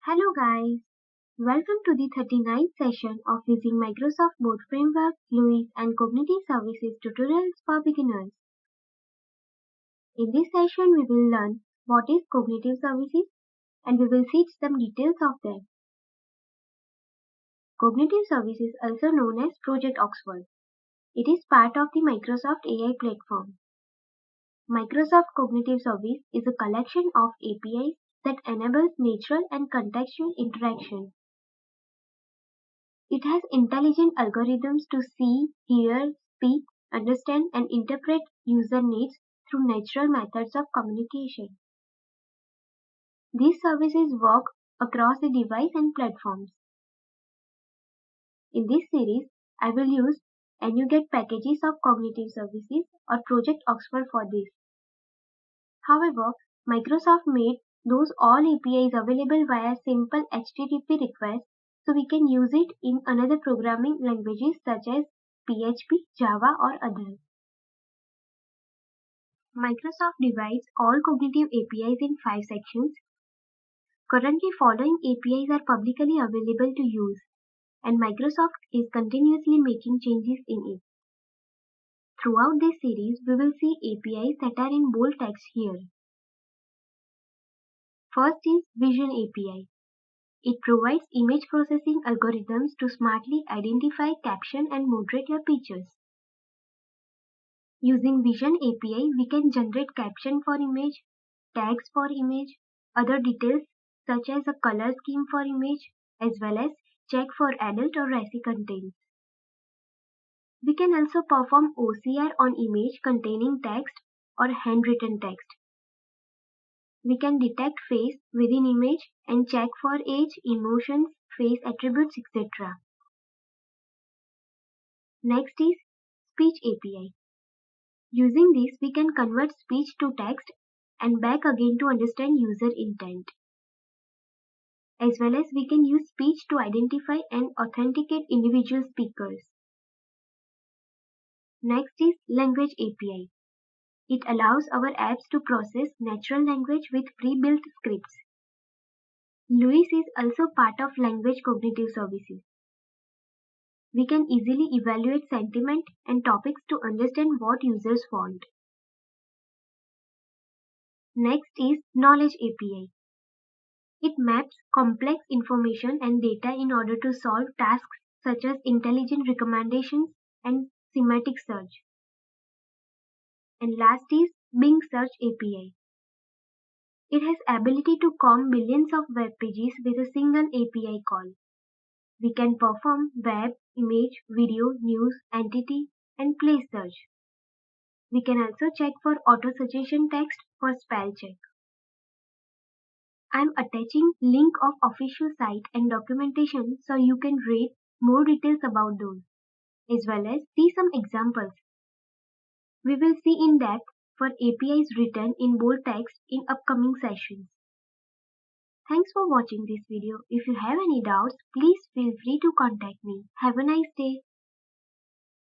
Hello guys, welcome to the 39th session of using Microsoft Board Framework, LUIS and Cognitive Services tutorials for beginners. In this session we will learn what is Cognitive Services and we will see some details of them. Cognitive Services, also known as Project Oxford. It is part of the Microsoft AI platform. Microsoft Cognitive Service is a collection of APIs that enables natural and contextual interaction. It has intelligent algorithms to see, hear, speak, understand and interpret user needs through natural methods of communication. These services work across the device and platforms. In this series, I will use NuGet packages of cognitive services or Project Oxford for this. However, Microsoft made those all APIs available via simple HTTP request, so we can use it in another programming languages such as PHP, Java or others. Microsoft divides all cognitive APIs in 5 sections. Currently following APIs are publicly available to use, and Microsoft is continuously making changes in it. Throughout this series, we will see APIs that are in bold text here. First is Vision API. It provides image processing algorithms to smartly identify, caption and moderate your pictures. Using Vision API, we can generate caption for image, tags for image, other details such as a color scheme for image, as well as check for adult or racy contents. We can also perform OCR on image containing text or handwritten text. We can detect face within image and check for age, emotions, face attributes, etc. Next is Speech API. Using this, we can convert speech to text and back again to understand user intent. As well as we can use speech to identify and authenticate individual speakers. Next is Language API. It allows our apps to process natural language with pre-built scripts. LUIS is also part of Language Cognitive Services. We can easily evaluate sentiment and topics to understand what users want. Next is Knowledge API. It maps complex information and data in order to solve tasks such as intelligent recommendations and semantic search. And last is Bing Search API. It has ability to comb billions of web pages with a single API call. We can perform web, image, video, news, entity, and place search. We can also check for auto-suggestion text for spell check. I am attaching link of official site and documentation so you can read more details about those, as well as see some examples. We will see in depth for APIs written in bold text in upcoming sessions. Thanks for watching this video. If you have any doubts, please feel free to contact me. Have a nice day.